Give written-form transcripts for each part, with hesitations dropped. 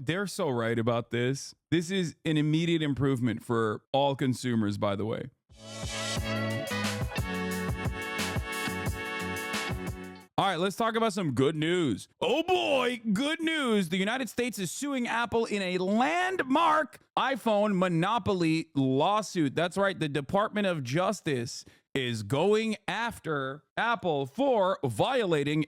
they're so right about this. This is an immediate improvement for all consumers, by the way. All right, let's talk about some good news. Oh boy, good news. The United States is suing Apple in a landmark iPhone monopoly lawsuit. That's right, the Department of Justice is going after Apple for violating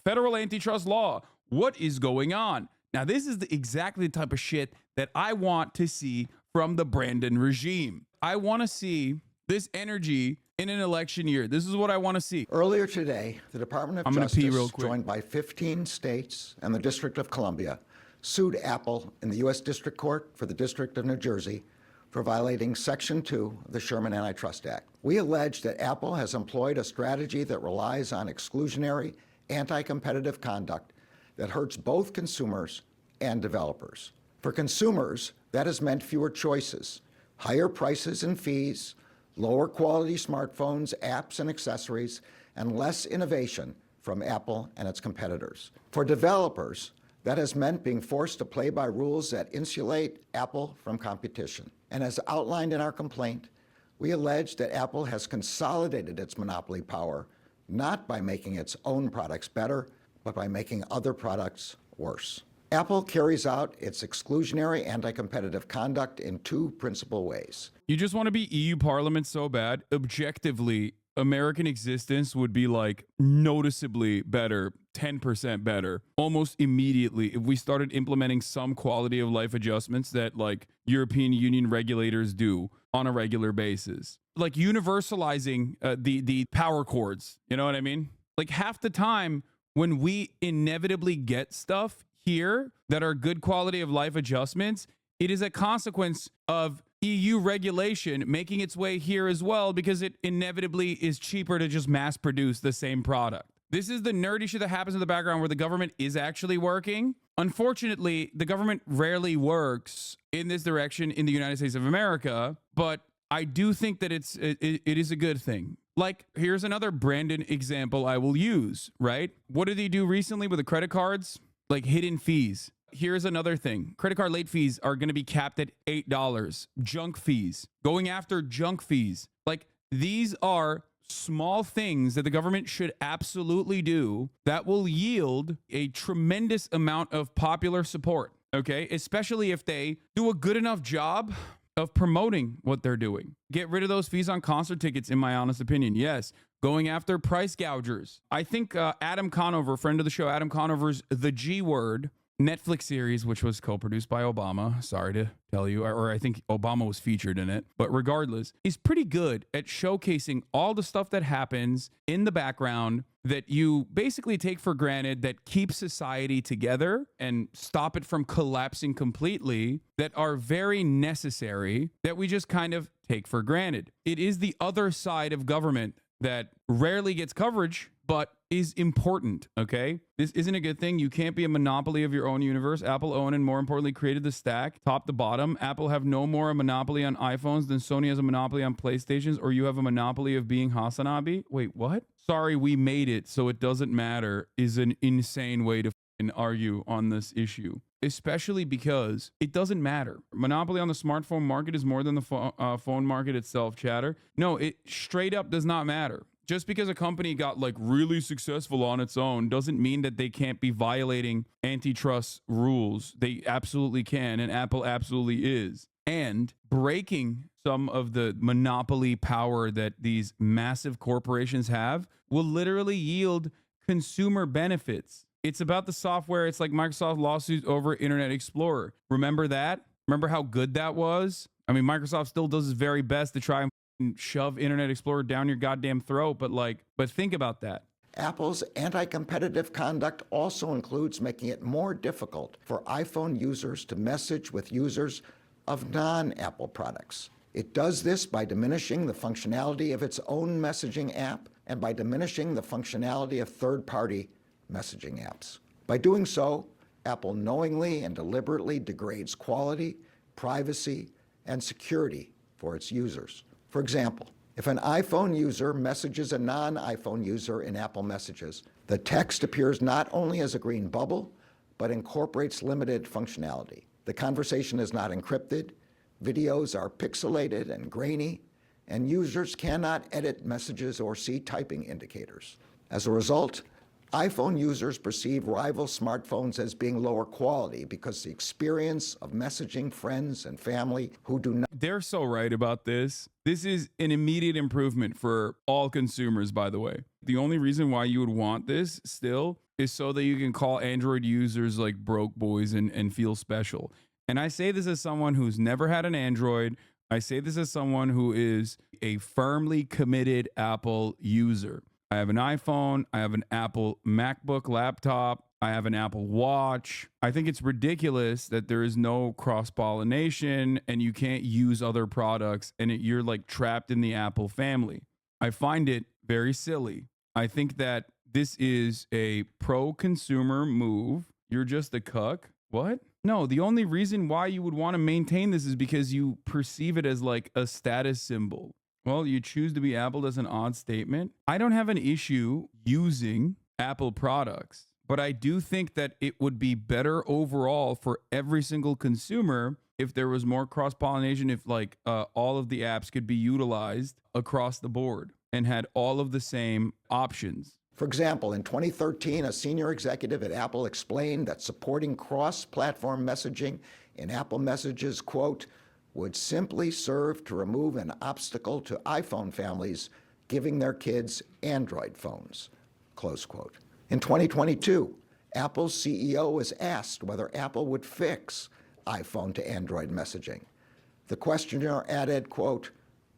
federal antitrust law. What is going on? Now, this is exactly the type of shit that I want to see from the Brandon regime. I want to see this energy in an election year. This is what I want to see. Earlier today, the Department of Justice, joined by 15 states and the District of Columbia, sued Apple in the U.S. District Court for the District of New Jersey for violating Section 2 of the Sherman Antitrust Act. We allege that Apple has employed a strategy that relies on exclusionary, anti-competitive conduct that hurts both consumers and developers. For consumers, that has meant fewer choices, higher prices and fees, lower quality smartphones, apps, and accessories, and less innovation from Apple and its competitors. For developers, that has meant being forced to play by rules that insulate Apple from competition. And as outlined in our complaint, we allege that Apple has consolidated its monopoly power, not by making its own products better, but by making other products worse. Apple carries out its exclusionary anti-competitive conduct in two principal ways. You just want to be EU Parliament so bad. Objectively, American existence would be like noticeably better, 10% better, almost immediately if we started implementing some quality of life adjustments that like European Union regulators do on a regular basis. Like universalizing the power cords, you know what I mean? Like half the time when we inevitably get stuff here that are good quality of life adjustments, it is a consequence of EU regulation making its way here as well because it inevitably is cheaper to just mass produce the same product. This is the nerdy shit that happens in the background where the government is actually working. Unfortunately, the government rarely works in this direction in the United States of America, but I do think that it is a good thing. Like, here's another Brandon example I will use, right? What did he do recently with the credit cards? Like hidden fees. Here's another thing. Credit card late fees are going to be capped at $8. Junk fees. Going after junk fees. Like these are small things that the government should absolutely do that will yield a tremendous amount of popular support. Okay? Especially if they do a good enough job of promoting what they're doing. Get rid of those fees on concert tickets, in my honest opinion. Yes. Going after price gougers. I think Adam Conover, friend of the show, Adam Conover's The G Word Netflix series, which was co-produced by Obama, sorry to tell you, or I think Obama was featured in it, but regardless, he's pretty good at showcasing all the stuff that happens in the background that you basically take for granted that keeps society together and stop it from collapsing completely, that are very necessary, that we just kind of take for granted. It is the other side of government that rarely gets coverage, but is important, okay? This isn't a good thing. You can't be a monopoly of your own universe. Apple owned and more importantly created the stack, top to bottom. Apple have no more a monopoly on iPhones than Sony has a monopoly on PlayStations, or you have a monopoly of being HasanAbi. Wait, what? Sorry, we made it, so it doesn't matter is an insane way to argue on this issue. Especially because it doesn't matter. Monopoly on the smartphone market is more than the phone market itself, chatter. No, it straight up does not matter. Just because a company got like really successful on its own doesn't mean that they can't be violating antitrust rules. They absolutely can, and Apple absolutely is. And breaking some of the monopoly power that these massive corporations have will literally yield consumer benefits. It's about the software. It's like Microsoft lawsuits over Internet Explorer. Remember that? Remember how good that was? I mean, Microsoft still does its very best to try and shove Internet Explorer down your goddamn throat, but think about that. Apple's anti-competitive conduct also includes making it more difficult for iPhone users to message with users of non-Apple products. It does this by diminishing the functionality of its own messaging app and by diminishing the functionality of third-party messaging apps. By doing so, Apple knowingly and deliberately degrades quality, privacy, and security for its users. For example, if an iPhone user messages a non-iPhone user in Apple Messages, the text appears not only as a green bubble, but incorporates limited functionality. The conversation is not encrypted, videos are pixelated and grainy, and users cannot edit messages or see typing indicators. As a result, iPhone users perceive rival smartphones as being lower quality because the experience of messaging friends and family who do not. They're so right about this. This is an immediate improvement for all consumers, by the way. The only reason why you would want this still is so that you can call Android users like broke boys and feel special. And I say this as someone who's never had an Android. I say this as someone who is a firmly committed Apple user. I have an iPhone. I have an Apple MacBook laptop. I have an Apple Watch. I think it's ridiculous that there is no cross-pollination and you can't use other products and you're like trapped in the Apple family. I find it very silly. I think that this is a pro-consumer move. You're just a cuck. What? No, the only reason why you would want to maintain this is because you perceive it as like a status symbol. Well, you choose to be Apple as an odd statement. I don't have an issue using Apple products, but I do think that it would be better overall for every single consumer if there was more cross-pollination, if like all of the apps could be utilized across the board and had all of the same options. For example, in 2013, a senior executive at Apple explained that supporting cross-platform messaging in Apple Messages, quote, would simply serve to remove an obstacle to iPhone families giving their kids Android phones, close quote. In 2022, Apple's CEO was asked whether Apple would fix iPhone to Android messaging. The questioner added, quote,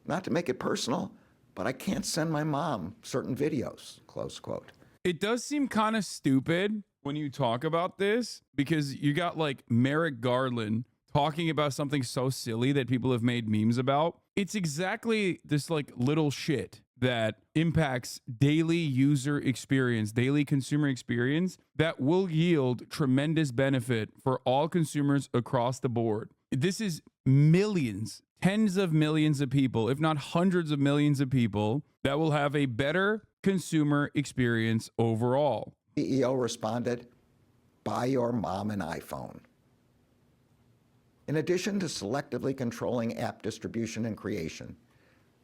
not to make it personal, but I can't send my mom certain videos, close quote. It does seem kind of stupid when you talk about this because you got like Merrick Garland talking about something so silly that people have made memes about. It's exactly this like little shit that impacts daily user experience, daily consumer experience that will yield tremendous benefit for all consumers across the board. This is millions, tens of millions of people, if not hundreds of millions of people that will have a better consumer experience overall. CEO responded, buy your mom an iPhone. In addition to selectively controlling app distribution and creation,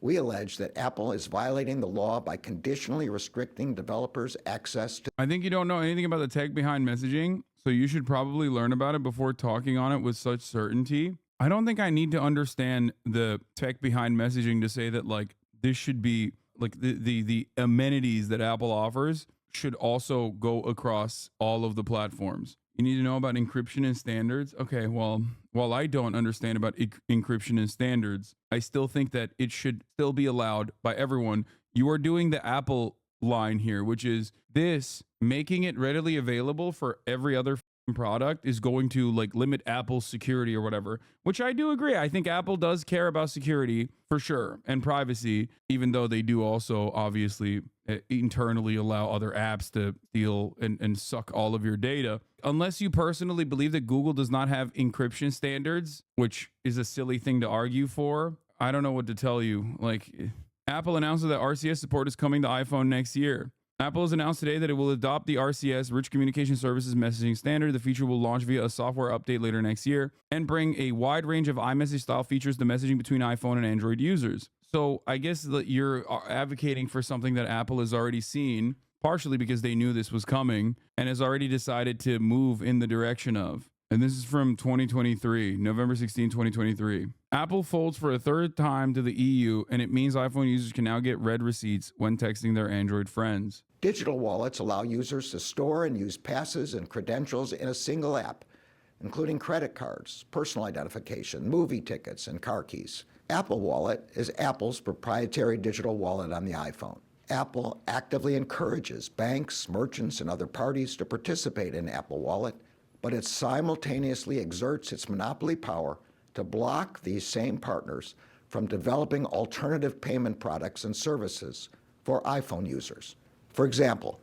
we allege that Apple is violating the law by conditionally restricting developers' access to. I think you don't know anything about the tech behind messaging, so you should probably learn about it before talking on it with such certainty. I don't think I need to understand the tech behind messaging to say that like this should be like the amenities that Apple offers should also go across all of the platforms. You need to know about encryption and standards. Okay, well, while I don't understand about encryption and standards, I still think that it should still be allowed by everyone. You are doing the Apple line here, which is this making it readily available for every other product is going to like limit Apple's security or whatever, which I do agree. I think Apple does care about security for sure and privacy, even though they do also obviously internally allow other apps to steal and suck all of your data. Unless you personally believe that Google does not have encryption standards, which is a silly thing to argue for, I don't know what to tell you. Like, Apple announced that RCS support is coming to iPhone next year. Apple has announced today that it will adopt the RCS, Rich Communication Services Messaging Standard. The feature will launch via a software update later next year and bring a wide range of iMessage-style features to messaging between iPhone and Android users. So I guess that you're advocating for something that Apple has already seen, partially because they knew this was coming and has already decided to move in the direction of. And this is from 2023, November 16, 2023. Apple folds for a third time to the EU, and it means iPhone users can now get red receipts when texting their Android friends. Digital wallets allow users to store and use passes and credentials in a single app, including credit cards, personal identification, movie tickets, and car keys. Apple Wallet is Apple's proprietary digital wallet on the iPhone. Apple actively encourages banks, merchants, and other parties to participate in Apple Wallet, but it simultaneously exerts its monopoly power to block these same partners from developing alternative payment products and services for iPhone users. For example,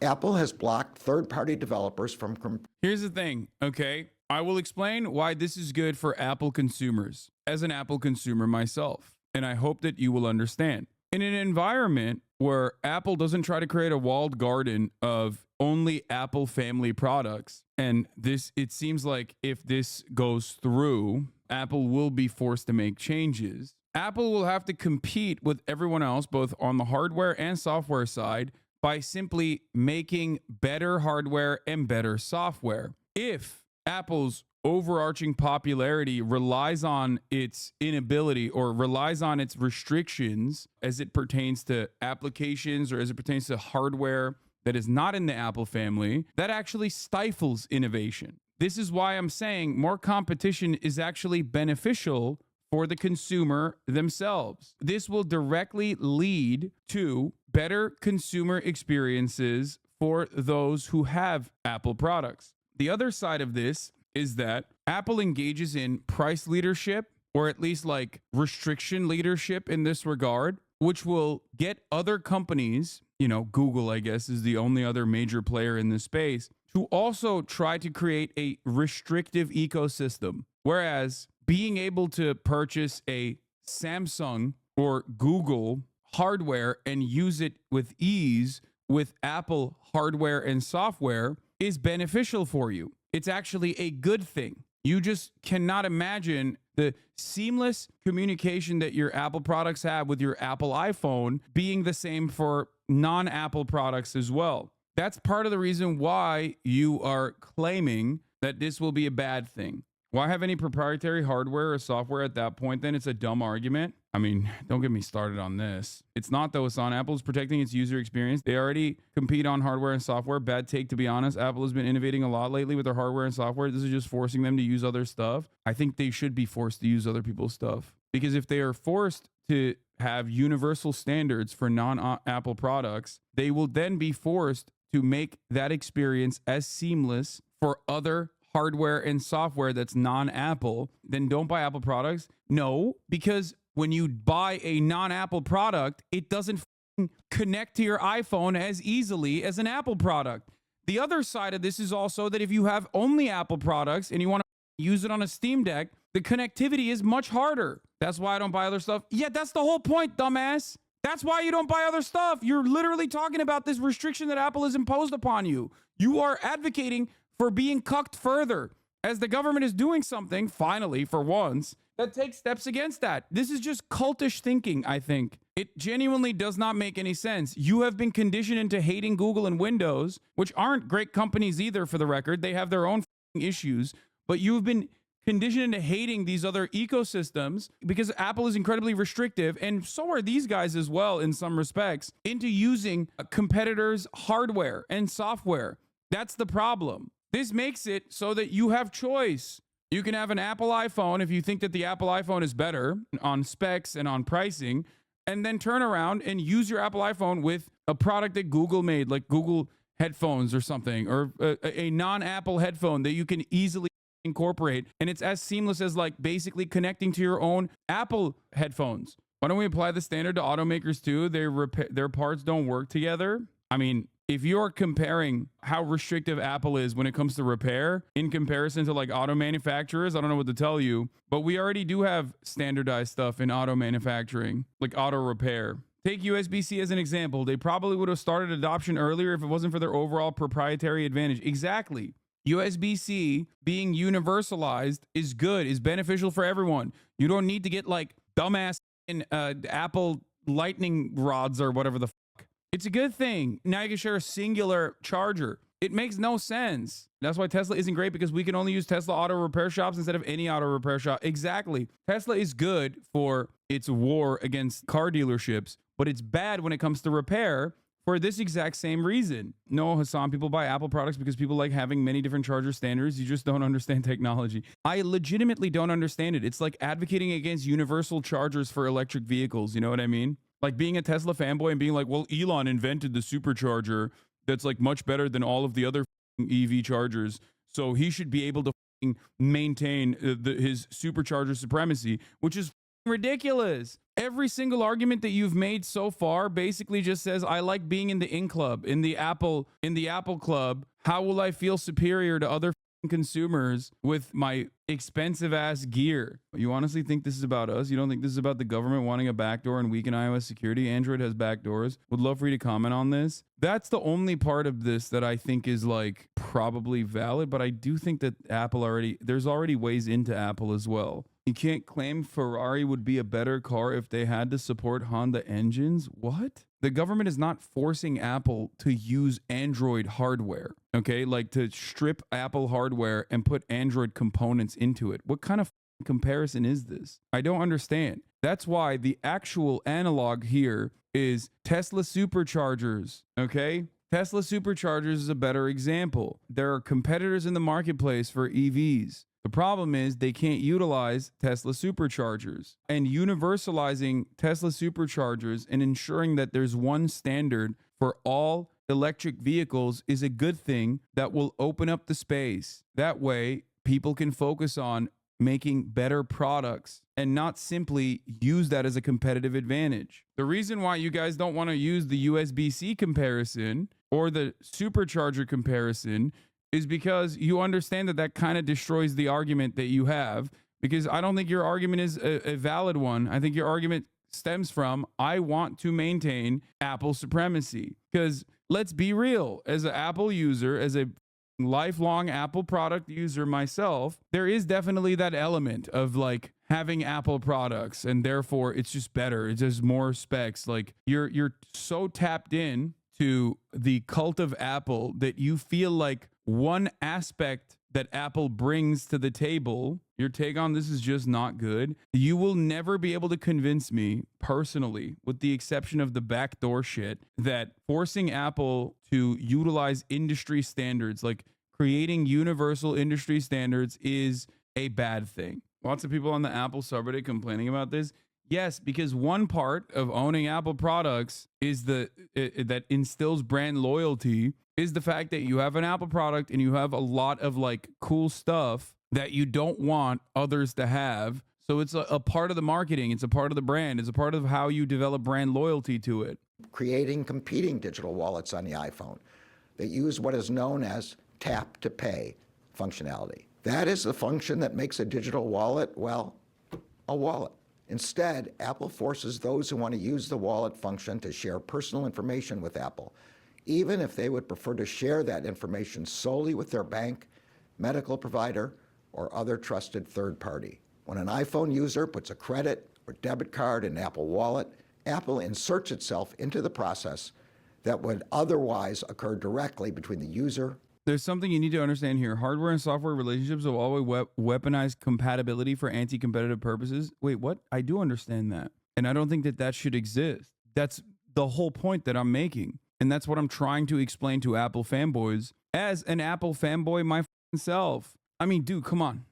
Apple has blocked third-party developers from. Here's the thing, okay? I will explain why this is good for Apple consumers as an Apple consumer myself, and I hope that you will understand. in an environment where Apple doesn't try to create a walled garden of only Apple family products, and it seems like if this goes through, Apple will be forced to make changes. Apple will have to compete with everyone else, both on the hardware and software side, by simply making better hardware and better software. If Apple's overarching popularity relies on its inability or relies on its restrictions as it pertains to applications or as it pertains to hardware that is not in the Apple family, that actually stifles innovation. This is why I'm saying more competition is actually beneficial for the consumer themselves. This will directly lead to better consumer experiences for those who have Apple products. The other side of this is that Apple engages in price leadership, or at least like restriction leadership in this regard, which will get other companies, Google, I guess, is the only other major player in this space, to also try to create a restrictive ecosystem. Whereas being able to purchase a Samsung or Google hardware and use it with ease with Apple hardware and software is beneficial for you. It's actually a good thing. You just cannot imagine the seamless communication that your Apple products have with your Apple iPhone being the same for non-Apple products as well. That's part of the reason why you are claiming that this will be a bad thing. Why have any proprietary hardware or software at that point? Then it's a dumb argument. I mean, don't get me started on this. It's not, though. It's on. Apple's protecting its user experience. They already compete on hardware and software. Bad take, to be honest. Apple has been innovating a lot lately with their hardware and software. This is just forcing them to use other stuff. I think they should be forced to use other people's stuff, because if they are forced to have universal standards for non-Apple products, they will then be forced to make that experience as seamless for other hardware and software that's non-Apple. Then don't buy Apple products. No, because when you buy a non-Apple product, it doesn't connect to your iPhone as easily as an Apple product. The other side of this is also that if you have only Apple products and you want to use it on a Steam Deck, the connectivity is much harder. That's why I don't buy other stuff. Yeah, that's the whole point, dumbass. That's why you don't buy other stuff. You're literally talking about this restriction that Apple has imposed upon you. You are advocating for being cucked further, as the government is doing something, finally, for once, that takes steps against that. This is just cultish thinking, I think. It genuinely does not make any sense. You have been conditioned into hating Google and Windows, which aren't great companies either, for the record. They have their own issues, but you've been conditioned into hating these other ecosystems because Apple is incredibly restrictive, and so are these guys as well in some respects, into using competitors' hardware and software. That's the problem. This makes it so that you have choice. You can have an Apple iPhone if you think that the Apple iPhone is better on specs and on pricing, and then turn around and use your Apple iPhone with a product that Google made, like Google headphones or something, or a non-Apple headphone that you can easily incorporate. And it's as seamless as like basically connecting to your own Apple headphones. Why don't we apply the standard to automakers too? Their parts don't work together. I mean, if you're comparing how restrictive Apple is when it comes to repair in comparison to like auto manufacturers, I don't know what to tell you, but we already do have standardized stuff in auto manufacturing, like auto repair. Take USB-C as an example. They probably would have started adoption earlier if it wasn't for their overall proprietary advantage. Exactly. USB-C being universalized is good, is beneficial for everyone. You don't need to get like dumbass Apple lightning rods or whatever the fuck. It's a good thing. Now you can share a singular charger. It makes no sense. That's why Tesla isn't great, because we can only use Tesla auto repair shops instead of any auto repair shop. Exactly. Tesla is good for its war against car dealerships, but it's bad when it comes to repair for this exact same reason. No, Hasan, people buy Apple products because people like having many different charger standards. You just don't understand technology. I legitimately don't understand it. It's like advocating against universal chargers for electric vehicles. You know what I mean? Like being a Tesla fanboy and being like, well, Elon invented the supercharger that's like much better than all of the other EV chargers, so he should be able to maintain his supercharger supremacy, which is ridiculous. Every single argument that you've made so far basically just says, I like being in the in club, in the Apple club. How will I feel superior to other consumers with my expensive ass gear. You honestly think this is about us? You don't think this is about the government wanting a backdoor and weaken iOS security? Android has backdoors. Would love for you to comment on this. That's the only part of this that I think is like probably valid, but I do think that there's already ways into Apple as well. You can't claim Ferrari would be a better car if they had to support Honda engines. What? The government is not forcing Apple to use Android hardware, okay? Like to strip Apple hardware and put Android components into it. What kind of comparison is this? I don't understand. That's why the actual analog here is Tesla superchargers, okay? Tesla superchargers is a better example. There are competitors in the marketplace for EVs. The problem is they can't utilize Tesla superchargers, and universalizing Tesla superchargers and ensuring that there's one standard for all electric vehicles is a good thing that will open up the space. That way, people can focus on making better products and not simply use that as a competitive advantage. The reason why you guys don't want to use the USB-C comparison or the supercharger comparison is because you understand that that kind of destroys the argument that you have, because I don't think your argument is a valid one. I think your argument stems from, I want to maintain Apple supremacy. Because let's be real, as an Apple user, as a lifelong Apple product user myself, there is definitely that element of like having Apple products and therefore it's just better. It's just more specs. Like you're so tapped in to the cult of Apple that you feel like one aspect that Apple brings to the table, your take on this is just not good. You will never be able to convince me personally, with the exception of the backdoor shit, that forcing Apple to utilize industry standards, like creating universal industry standards, is a bad thing. Lots of people on the Apple subreddit complaining about this. Yes, because one part of owning Apple products is that instills brand loyalty is the fact that you have an Apple product and you have a lot of like cool stuff that you don't want others to have. So it's a part of the marketing. It's a part of the brand. It's a part of how you develop brand loyalty to it. Creating competing digital wallets on the iPhone that use what is known as tap to pay functionality. That is the function that makes a digital wallet, well, a wallet. Instead, Apple forces those who want to use the wallet function to share personal information with Apple, even if they would prefer to share that information solely with their bank, medical provider, or other trusted third party. When an iPhone user puts a credit or debit card in Apple Wallet, Apple inserts itself into the process that would otherwise occur directly between the user. There's something you need to understand here. Hardware and software relationships will always weaponize compatibility for anti-competitive purposes. Wait, what? I do understand that. And I don't think that that should exist. That's the whole point that I'm making. And that's what I'm trying to explain to Apple fanboys as an Apple fanboy myself. I mean, dude, come on.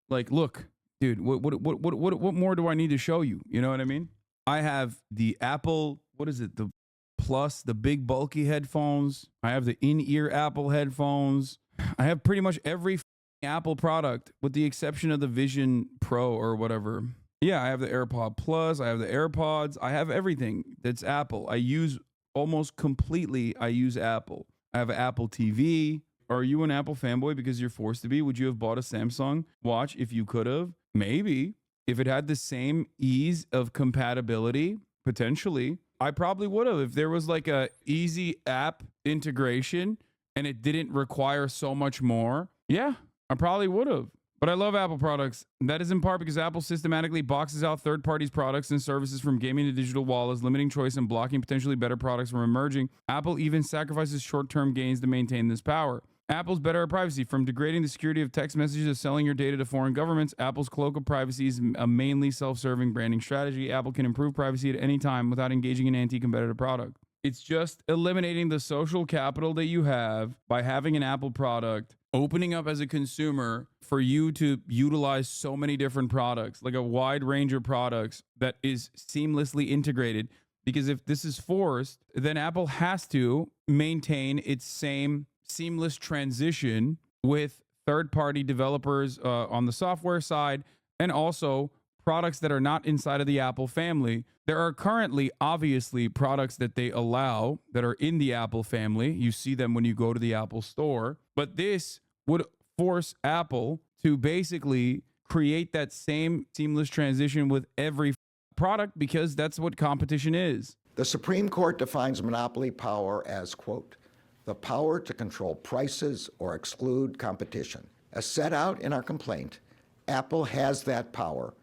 Like, look, dude, what more do I need to show you? You know what I mean? I have the Apple, what is it? The Plus, the big bulky headphones. I have the in-ear Apple headphones. I have pretty much every Apple product with the exception of the Vision Pro or whatever. Yeah, I have the AirPod Plus. I have the AirPods. I have everything that's Apple. I use almost completely, I use Apple. I have an Apple TV. Are you an Apple fanboy because you're forced to be? Would you have bought a Samsung watch if you could have? Maybe. If it had the same ease of compatibility, potentially. I probably would have. If there was like a easy app integration and it didn't require so much more, yeah, I probably would have. But I love Apple products. That is in part because Apple systematically boxes out third parties' products and services from gaming to digital wallets, limiting choice and blocking potentially better products from emerging. Apple even sacrifices short-term gains to maintain this power. Apple's better at privacy. From degrading the security of text messages to selling your data to foreign governments, Apple's cloak of privacy is a mainly self-serving branding strategy. Apple can improve privacy at any time without engaging in anti-competitive product. It's just eliminating the social capital that you have by having an Apple product, opening up as a consumer for you to utilize so many different products, like a wide range of products that is seamlessly integrated. Because if this is forced, then Apple has to maintain its same seamless transition with third-party developers on the software side, and also products that are not inside of the Apple family. There are currently, obviously, products that they allow that are in the Apple family. You see them when you go to the Apple store. But this would force Apple to basically create that same seamless transition with every product, because that's what competition is. The Supreme Court defines monopoly power as, quote, the power to control prices or exclude competition. As set out in our complaint, Apple has that power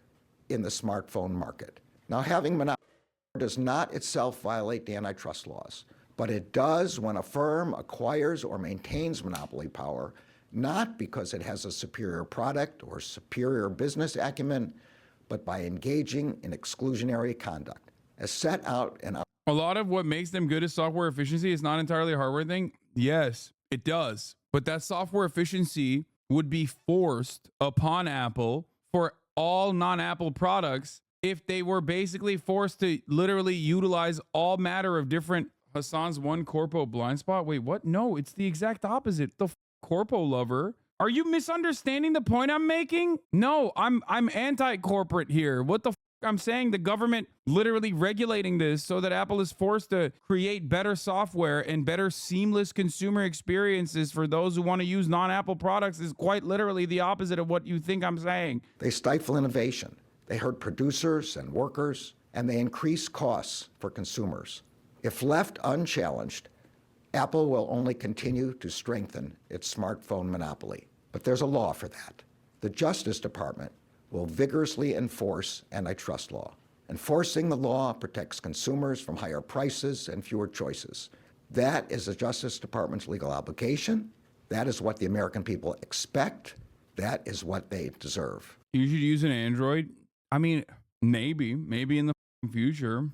in the smartphone market. Now, having monopoly does not itself violate the antitrust laws, but it does when a firm acquires or maintains monopoly power, not because it has a superior product or superior business acumen, but by engaging in exclusionary conduct. As set out in our... A lot of what makes them good is software efficiency. It's not entirely a hardware thing. Yes, it does. But that software efficiency would be forced upon Apple for all non-Apple products if they were basically forced to literally utilize all matter of different... Hasan's one corpo blind spot. Wait, what? No, it's the exact opposite. The corpo lover. Are you misunderstanding the point I'm making? No, I'm anti-corporate here. What the I'm saying the government literally regulating this so that Apple is forced to create better software and better seamless consumer experiences for those who want to use non-Apple products is quite literally the opposite of what you think I'm saying. They stifle innovation. They hurt producers and workers, and they increase costs for consumers. If left unchallenged, Apple will only continue to strengthen its smartphone monopoly. But there's a law for that. The Justice Department will vigorously enforce antitrust law. Enforcing the law protects consumers from higher prices and fewer choices. That is the Justice Department's legal obligation. That is what the American people expect. That is what they deserve. You should use an Android. I mean, maybe in the future.